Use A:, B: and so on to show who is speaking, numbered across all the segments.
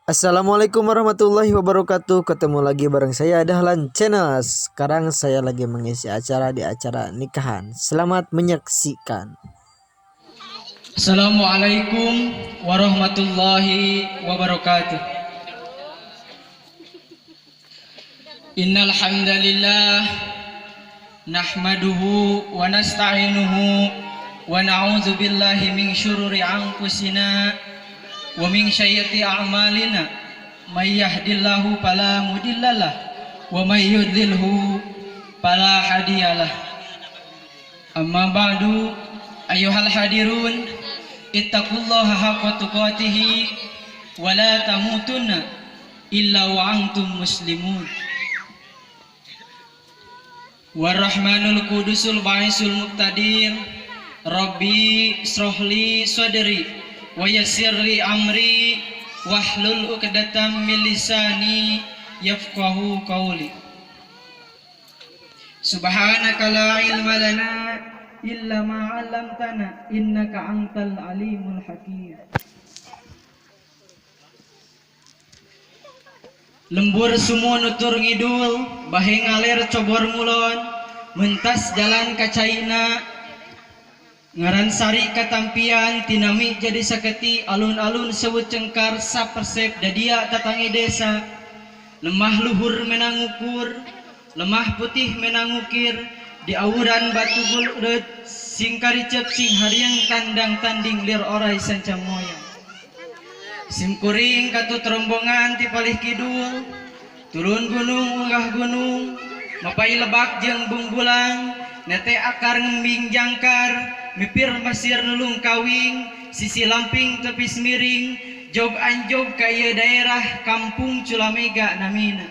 A: Assalamualaikum warahmatullahi wabarakatuh. Ketemu lagi bareng saya Dahlan Channel. Sekarang saya lagi mengisi acara di acara nikahan. Selamat menyaksikan.
B: Assalamualaikum warahmatullahi wabarakatuh. Innal hamdalillah nahmaduhu wa nasta'inuhu wa na'udzu billahi min syururi anfusina wa min sayyiati a'malina may yahdihillahu fala mudhillalah wa may yudlilhu fala hadiyalah. Amma ba'du, ayyuhal hadirun, ittaqullaha haqqa tuqatih wa la tamutunna illa wa antum muslimun. Warrahmanul qudusul ba'isul muqtadir, Rabbi srohli sadri wa yassirli amri wahlul uqdatam min lisani yafqahu qawli. Subhanaka la ilma lana illa ma 'allamtana innaka antal alimul hakim. Lembur sumo nutur ngidul, bahe ngalir cobor ngulon, mentas jalan kacaina, ngaran sari katampian, tinami jadi saketi, alun-alun sewut cengkar, sapersep dadia tatangi desa, lemah luhur menangukur, lemah putih menangukir, di awuran batu bulut, sing karicep sing hariang tandang tanding lir orai sancam moyang. Sim kuring katut rombongan ti palih kidul, turun gunung unggah gunung, mapai lebak jeung bungbulang, nete akar ngembing jangkar, mipir pasir nulung kawing, sisi lamping tepis miring, jog anjog ka ieu daerah kampung Culamega namina.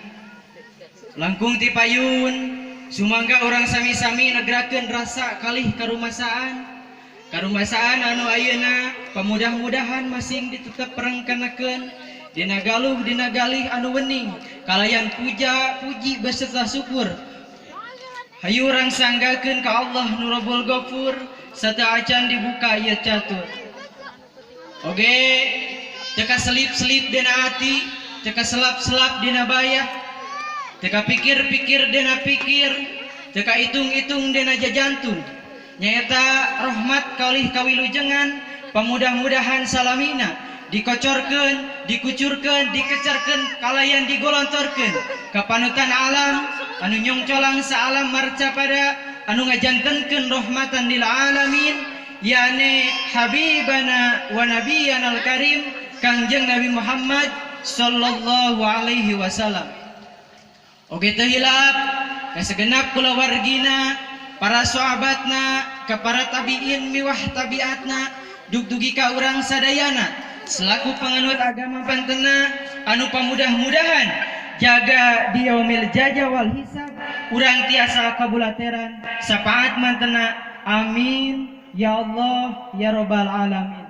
B: Langkung ti payun, sumangga orang sami-sami negrakeun rasa kalih karumasaan anu ayeuna pamudah-mudahan masing ditetep perengkenakeun dina galuh dina galih anu wening kalayan puja puji beserta syukur hayu urang sanggakeun ka Allah nu Rabbul Ghafur sarta acan dibuka ieu catur oge teka selip-selip dina hati teka selap-selap dina bayah teka pikir-pikir dina pikir teka itung-itung dina jajantung nyata rahmat kalih kawilujengan pamudah-mudahan salamina dikocorkeun dikucurkeun dikecerkeun kalayan digolontorkeun ka panutan alam anu nyongcolang saalam marca pada anu ngajantenkeun rahmatan lil alamin yane habibana wa nabiyanal karim Kangjeng Nabi Muhammad sallallahu alaihi wasallam. Oge teu hilap ka segenap kulawargina para sahabatna ka para tabiin miwah tabiatna dugdugi ka urang sadayana selaku panganut agama pantena anu pamudah-mudahan jaga di yaumil jaja wal hisab urang tiasa kabulateran sapaat mantena amin ya Allah ya rabbal alamin.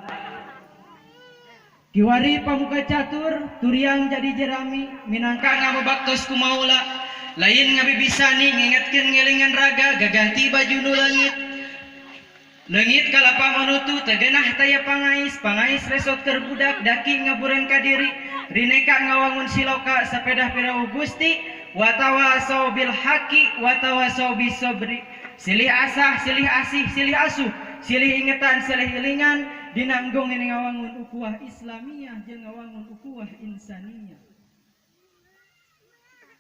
B: Kiwari pamuka catur turiang jadi jerami minangka ngamabaktos ku maula lain ngabibisani ngingetkeun ngelingan raga gaganti baju nu leungit kalapa manutu tegenah taya pangais resot keur budak daki ngaburan ka diri rineka ngawangun siloka sapedah pirawu Gusti watawasau bil haqi watawasau bis sabri silih asah silih asih silih asuh silih ingetan silih elingan dina enggong ini ngawangun ukuah islamiyah jeung ngawangun ukuah insaniyah.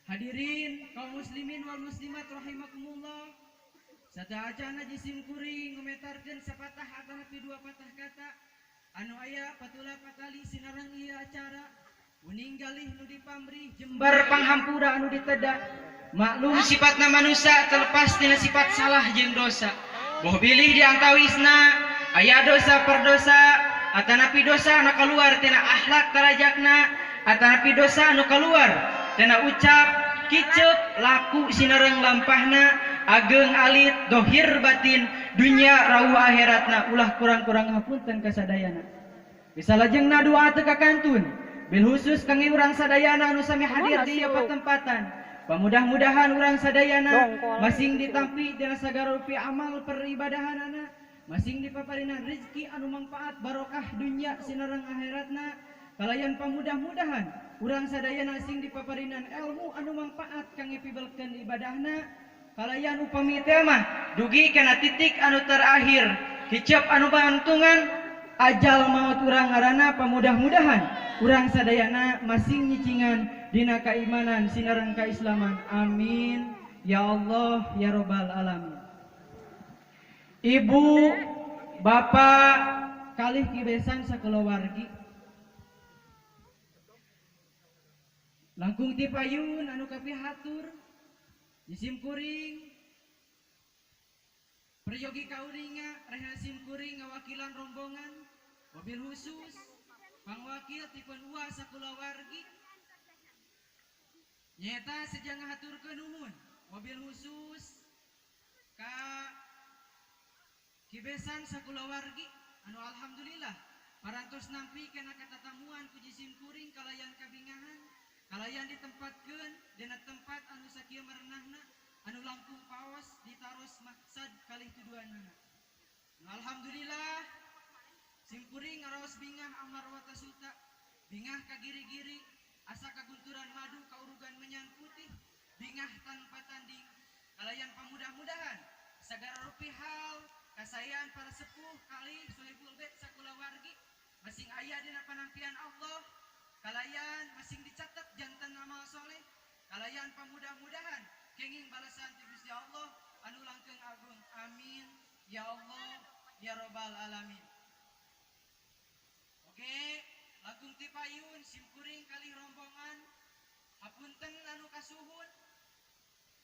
B: Hadirin kaum muslimin wal muslimat rahimakumullah. Sadayana jisim kuring ngometarkeun sapatah atanapi dua patah kata anu aya patula patali sinarang ieu acara uning galih nu dipamrih jembar panghampura anu diteda maklum sifatna manusia terlepas tina sifat salah jeung dosa boh bilih di antawisna aya dosa perdosa atanapi dosa anu kaluar tina akhlak tarajakna atanapi dosa anu kaluar tina ucap kicep laku sinareng lampahna ageng alit dohir batin dunia rawu akhiratna ulah kurang-kurang hapunten kasadayana bisa lajengna doa teu kakantun bil khusus kangge urang sadayana anu sami hadir di ieu patempatan pamudah-mudahan urang sadayana masing ditampi dina sagala rupi amal peribadahanana masing dipaparina rezeki anu manfaat barokah dunia sinareng akhiratna kalayan pamudah-mudahan urang sadayana sing dipaparinan ilmu anu manfaat kangge pibelkeun ibadahna, kalayan upami teh mah dugi kana titik anu terakhir hicep anu bantungan ajal maut urang ngaranna pamudah-mudahan urang sadayana masing nyicingan dina keimanan sinareng kaislaman. Amin ya Allah ya robbal alamin. Ibu, bapak, kalih kibesan sakulawargi langkung ti payun anu kapihatur jisim kuring peryogi kauringa reha sim kuring ngawakilan rombongan mobil khusus pangwakil tipun ua sakulawargi nyata sejang ngahaturkeun nuhun mobil khusus ka kibesan sakulawargi anu alhamdulillah parantos nampi kena katatamuan ku jisim kuring kalayan kabingahan kalayan ditempatkeun dina tempat anu sakieu marenahna anu langkung paos ditaros maksad kalih tuduhanna. Alhamdulillah sim kuring ngaraos bingah amar wata suta bingah kagiri-giri asa kagunturan madu kaurugan menyang putih bingah tanpa tanding kalayan pamudah-mudahan sagara rupihal kasayan para sepuh kali sohibul bait sakulawargi masing aya dina panampian Allah kalayan masing dicatat jantan amal soleh kalayan pamudah-mudahan kenging balasan ti Gusti Allah anu langkeung agung. Amin ya Allah ya robbal alamin. Oke langkung ti payun sim kuring kali rombongan hapunten anu kasuhun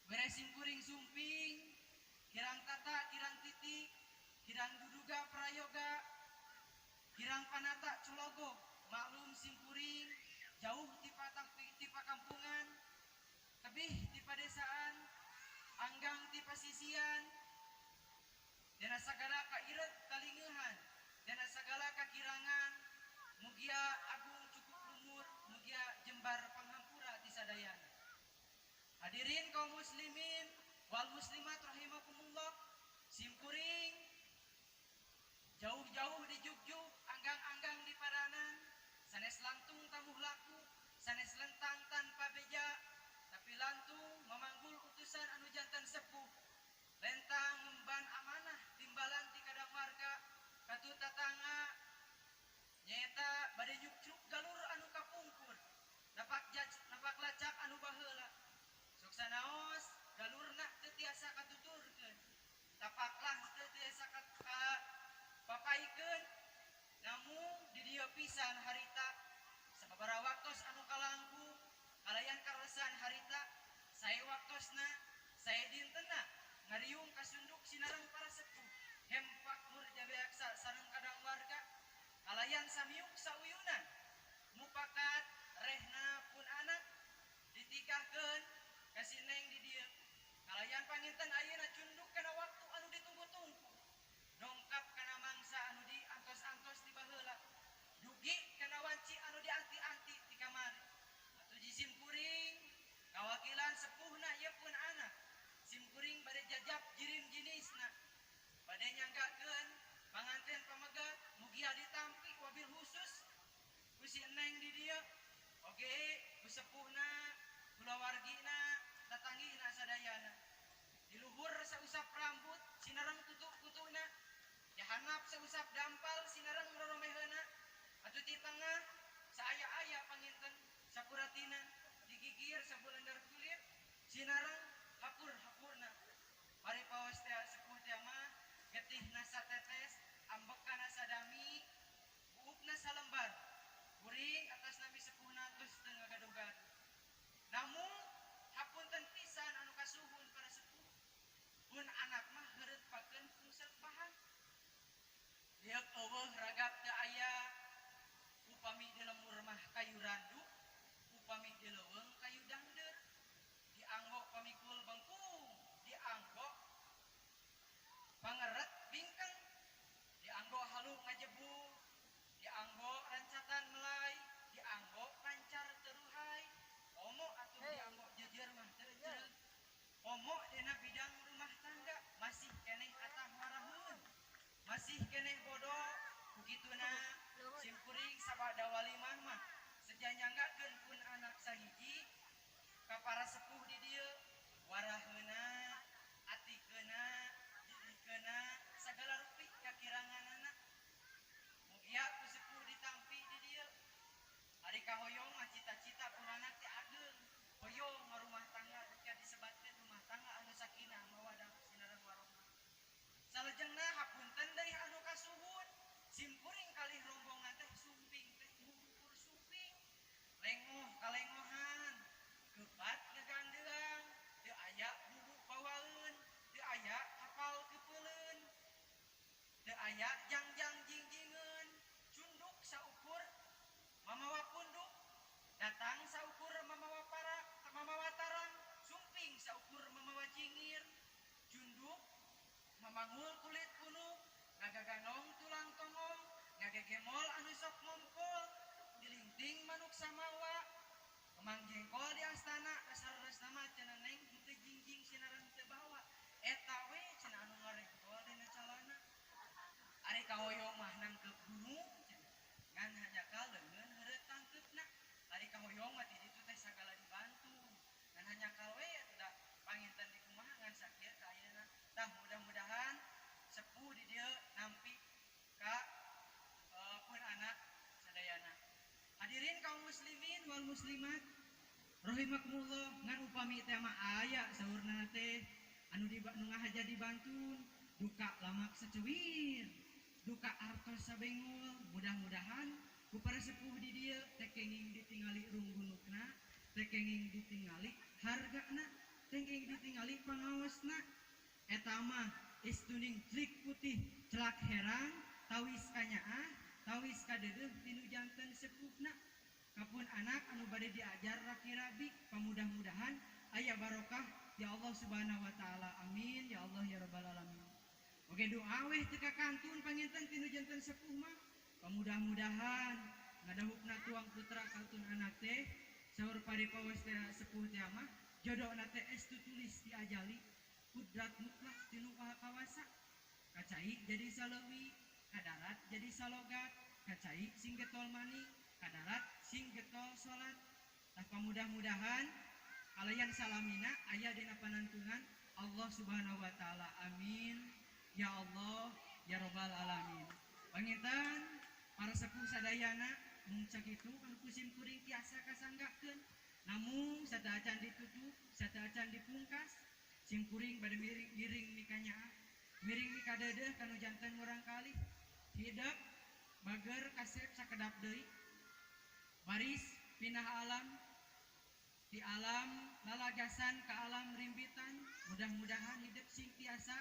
B: beres sim kuring sumping kirang tata kirang titik kirang duduga prayoga kirang panata cologo maklum sim kuring jauh ti pakampungan tebih ti padesaan anggang ti pasisian dana sagala kairet kalingeuhan dana sagala kakirangan mugia agung cukup lumur mugia jembar panghampura ti sadayana. Hadirin kaum muslimin wal muslimat rahimakumullah sim kuring jauh-jauh di Jogjuk anggang-anggang di Paranan sanes lantung tamuh laku sanes lentang tanpa beja tapi lantung memanggul utusan anu jantan sepuh lentang memban amanah timbalan ti kadang warga katu tatangga nyata bade nyuk-nyuk galur anu kapungkur napak lacak anu baheula sok sanaos galurna teu tiasa katuturkeun tapaklah teu tiasa papaikeun namun di dieu pisan harita sababaraha waktos anu kalangkung kalayan karosan harita sae waktosna sae dintenna ngariung kasunduk sinareng para sepuh hempak nur jabeaksa sareng kadang warga kalayan samiuk sauyunan mupakat rehna pun anak ditikahkeun ka sineng di dieu kalayan panginten ayeuna cunduk kana waktu anu ditunggu-tunggu dongkap kana mangsa anu diantos-antos di baheula dugi kana wanci anu dianti-anti di kamari atuh jisim kuring kawakilan sepuhna ieu pun anak sim kuring bade jajab jirim jenisna bade nyanggakeun panganten pamegat mugia ditampi wabil khusus ku si eneng di dieu oge ku sepuhna kulawargina tatanggina sadayana di luhur sausap rambut sinareng tutuk-tutuna jahanap sausap dampal sinareng roromeheuna atuh di tengah saaya-aya panginten sapuratina digigir sabulendar kulit sinareng hapur-hapurna mari paos teh sepuh teh mah getihna satetes ambekana sadami buukna salembar kuring atas nami sepuhna geus teu ngagaduh-gaduh namun hapunten pisan anu kasuhun para sepuh pun anak mah heureut pakeun fungsi pahan dieu eueuh ragap teu aya upami Pemangul kulit kuno, ngagaganong tulang tongong, ngagegemol anu sok ngompol, dilingting manuk samawa, pemanggengkol di astana, dasar nama cenah neng henteu jingjing sinaran teu bawa. Eta we cenah anu ngaregol dina calana. Ari kahoyong mah nangkep gunung cenah. Ngan hajakal leungeun heureut tangkeupna. Ari kahoyong mah di ditu teh sagala dibantu. Ngan hanyakal we atuh panginten di kumaha ngan sakieu ka ayeuna. Tah mudah-mudahan sepuh di dieu nampi ka pun anak sadayana. Hadirin kaum muslimin wal muslimat rahimakumullah, ngan upami teh mah aya saurna teh anu nu ngahaja dibantun duka lamak secewir, duka artos sabengol, mudah-mudahan ku para sepuh di dieu teh kenging ditingali runggunukna, teh kenging ditingali hargana, teh kenging ditingali pangaosna. Eta mah istuning trik putih celak herang, tawis kanyaah, tawis kadeudeuh tinu janten sepuhna. Kapun anak anu bade diajar rapi-rapi, pamudah-mudahan aya barokah ya Allah Subhanahu wa taala. Amin ya Allah ya rabbal alamin. Oke doa weh teu kakantun panginten tinu janten sepuh mah. Pamudah-mudahan ngadahupna tuang putra kaltun anak teh saur paripawas teh sepuh teh mah jodohna teh estu tulis diajali kudrat mutlak tinu kawasa. Kacai jadi salewi, kadarat jadi salogat, kacai sing getol mani, kadarat sing getol salat. Tah mudah-mudahan kalayan salamina aya dina panantunan Allah Subhanahu wa taala. Amin ya Allah ya rabbal alamin. Panginten para sepuh sadayana mung sakitu anu kusim kuring tiasa kasanggakeun. Namun sadaacan ditutup, sadaacan dipungkas, sim kuring bade miring mikanyaah, miring mikadeudeuh kanu janten urang kalih. Hidup bager kasep sakedap deui. Baris pindah alam, di alam lalagasan ke alam rimbitan. Mudah-mudahan hidup sing tiasa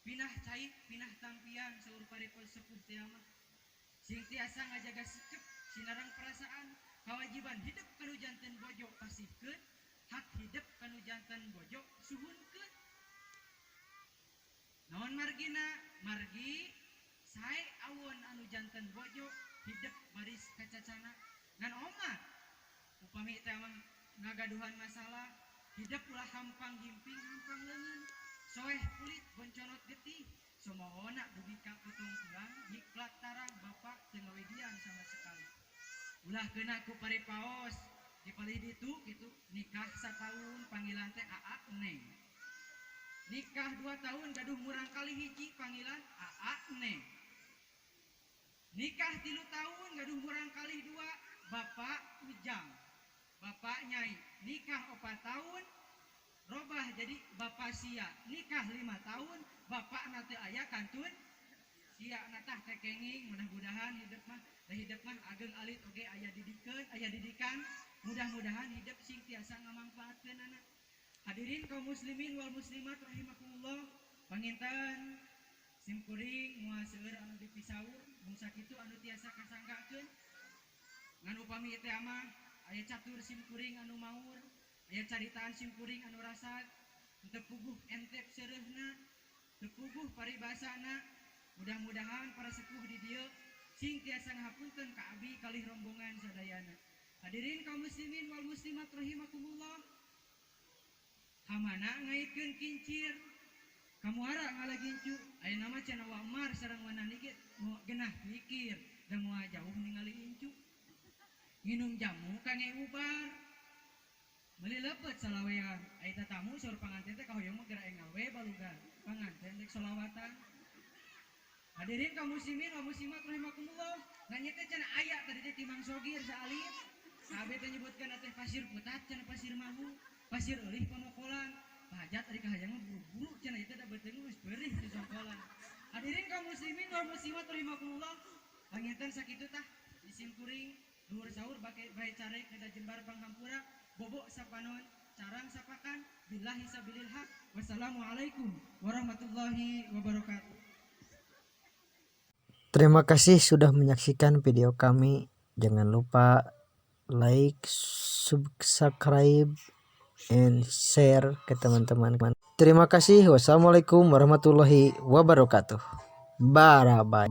B: pinah cair, pinah tampian saur paripun sepuh teh mah. Sing tiasa ngajaga sikep, sinarang perasaan, kewajiban hidup kanu janten bojo pasihkeun, hak hidup kanu janten bojo suhunkeun. Naon margina? Margi sae awon anu janten bojo hidup baris kacacana. Ngan omah upami teh mah ngagaduhan masalah, hidup ulah hampang himping, hampang leungeun, soeh kulit bonconot getih, somohona dugi ka potong tulang, hiklat tarang bapak teu ngawidian sama sekali. Ulah kena ku paripaos dipalih ditu kitu nikah sataun panggilan teh aa neng. Nikah 2 tahun gaduh murang kali hiji panggilan aa neng. Nikah 3 tahun gaduh murang kali 2 bapak ujang, bapak nyai. Nikah 4 tahun robah jadi bapak sia. Nikah 5 tahun bapak nanti aya kantun sia natah teh kenging. Mudah-mudahan hidup mah ageng alit oge aya didikan. Mudah-mudahan hidup sing tiasa ngamanfaatkeun anak. Hadirin kaum muslimin wal muslimat rahimakumullah, panginten sim kuring moal seueur anu dipisaur mung sakitu anu tiasa kasanggakeun. Ngan upami teh mah aya catur sim kuring anu maur, aya caritaan sim kuring anu rasad, teu puguh entep seureuna, teu puguh paribasana. Mudah-mudahan para sepuh di dieu sing tiasa ngahapunten ka abi kalih rombongan sadayana. Hadirin kaum muslimin wal muslimat rahimakumullah, kamana ngaitkeun kincir, kamuara ngalagincu, ayeuna mah cenah Wamar sareng Wanani ge genah mikir da moal jauh ningali incu. Nginum jamu kange ubar, meuli leupet salawean. Aya tatamu saur panganten teh kahoyong mah geura engal we balugan, panganten rek sholawatan. Hadirin kaum muslimin wa muslimat rahimakumullah, ngan teh cenah aya tadi teh timang sogir saalif. Kabeh teh nyebutkeun teh pasir putat cenah pasir mahu, pasir eulih panokolan. Hajat ari kahayang mah buru-buru cenah ieu teh da beuteung geus beurih di songkolan. Hadirin kaum muslimin wal muslimat rahimakumullah, panginten sakitu tah di sim kuring luhur saur bae carek kada jembar panghampura bobo sapanon carang sapakan billahi sabilil haq. Wassalamualaikum warahmatullahi wabarakatuh.
A: Terima kasih sudah menyaksikan video kami. Jangan lupa like, subscribe, and share ke teman-teman. Terima kasih. Wassalamualaikum warahmatullahi wabarakatuh. Bye.